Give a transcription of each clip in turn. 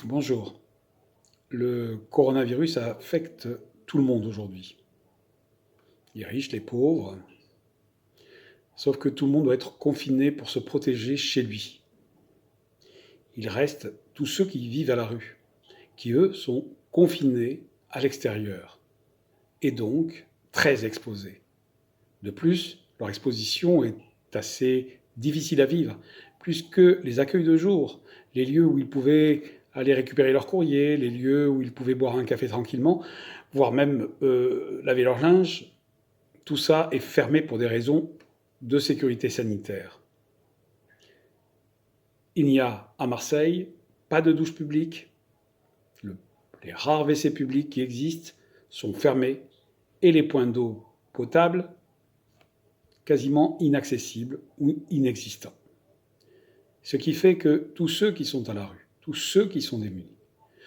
Bonjour. Le coronavirus affecte tout le monde aujourd'hui. Les riches, les pauvres. Sauf que tout le monde doit être confiné pour se protéger chez lui. Il reste tous ceux qui vivent à la rue, qui eux sont confinés à l'extérieur et donc très exposés. De plus, leur exposition est assez difficile à vivre, puisque les accueils de jour, les lieux où ils pouvaient aller récupérer leur courrier, les lieux où ils pouvaient boire un café tranquillement, voire même laver leur linge, tout ça est fermé pour des raisons de sécurité sanitaire. Il n'y a à Marseille pas de douche publique, les rares WC publics qui existent sont fermés et les points d'eau potable quasiment inaccessibles ou inexistants. Ce qui fait que tous ceux qui sont à la rue, tous ceux qui sont démunis,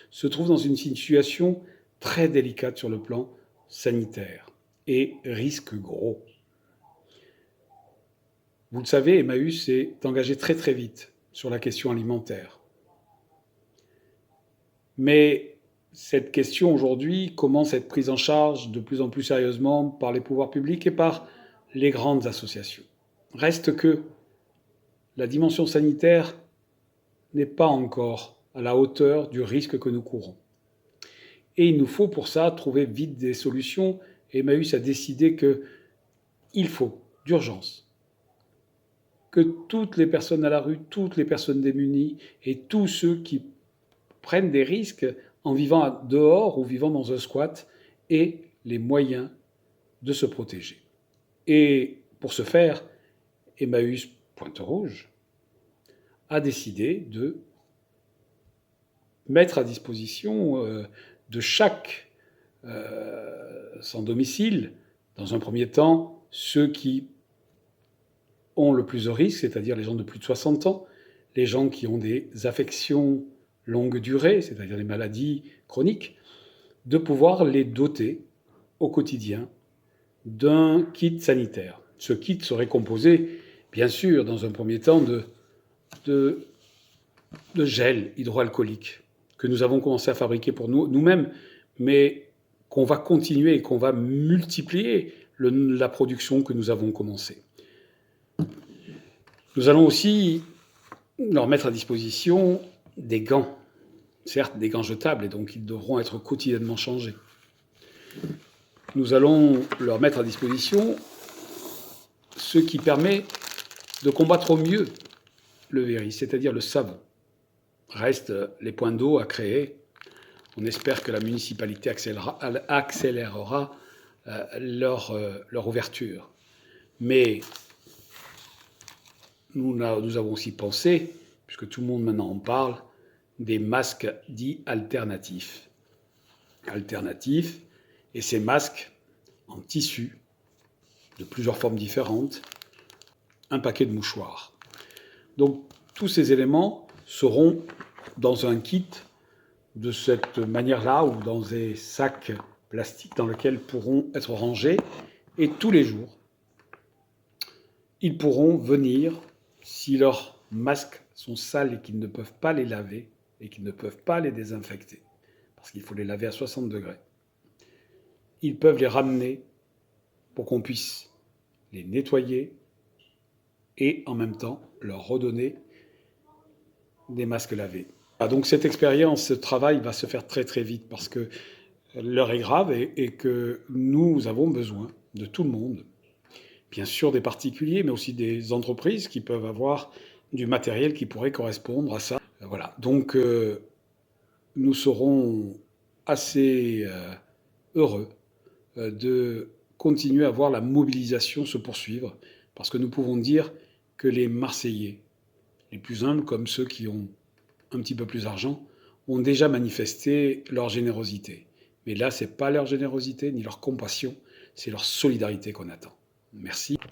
se trouvent dans une situation très délicate sur le plan sanitaire et risquent gros. Vous le savez, Emmaüs s'est engagé très très vite sur la question alimentaire. Mais cette question aujourd'hui commence à être prise en charge de plus en plus sérieusement par les pouvoirs publics et par les grandes associations. Reste que la dimension sanitaire n'est pas encore à la hauteur du risque que nous courons. Et il nous faut pour ça trouver vite des solutions. Et Emmaüs a décidé qu'il faut, d'urgence, que toutes les personnes à la rue, toutes les personnes démunies et tous ceux qui prennent des risques en vivant dehors ou vivant dans un squat aient les moyens de se protéger. Et pour ce faire, Emmaüs Pointe-Rouge a décidé de mettre à disposition de chaque sans domicile, dans un premier temps, ceux qui ont le plus de risques, c'est-à-dire les gens de plus de 60 ans, les gens qui ont des affections longue durée, c'est-à-dire les maladies chroniques, de pouvoir les doter au quotidien d'un kit sanitaire. Ce kit serait composé, bien sûr, dans un premier temps, de gel hydroalcoolique que nous avons commencé à fabriquer pour nous-mêmes, mais qu'on va continuer et qu'on va multiplier la production que nous avons commencée. Nous allons aussi leur mettre à disposition des gants, certes des gants jetables, et donc ils devront être quotidiennement changés. Nous allons leur mettre à disposition ce qui permet de combattre au mieux le virus, c'est-à-dire le savon. Restent les points d'eau à créer. On espère que la municipalité accélérera leur ouverture. Mais nous avons aussi pensé, puisque tout le monde maintenant en parle, des masques dits alternatifs. Et ces masques en tissu, de plusieurs formes différentes, un paquet de mouchoirs. Donc tous ces éléments seront dans un kit de cette manière-là, ou dans des sacs plastiques dans lesquels pourront être rangés, et tous les jours, ils pourront venir, si leurs masques sont sales et qu'ils ne peuvent pas les laver, et qu'ils ne peuvent pas les désinfecter, parce qu'il faut les laver à 60 degrés, ils peuvent les ramener pour qu'on puisse les nettoyer et en même temps leur redonner des masques lavés. Donc cette expérience, ce travail va se faire très très vite parce que l'heure est grave et que nous avons besoin de tout le monde. Bien sûr des particuliers, mais aussi des entreprises qui peuvent avoir du matériel qui pourrait correspondre à ça. Voilà, donc nous serons assez heureux de continuer à voir la mobilisation se poursuivre, parce que nous pouvons dire que les Marseillais, les plus humbles comme ceux qui ont un petit peu plus d'argent, ont déjà manifesté leur générosité. Mais là, ce n'est pas leur générosité ni leur compassion, c'est leur solidarité qu'on attend. Merci.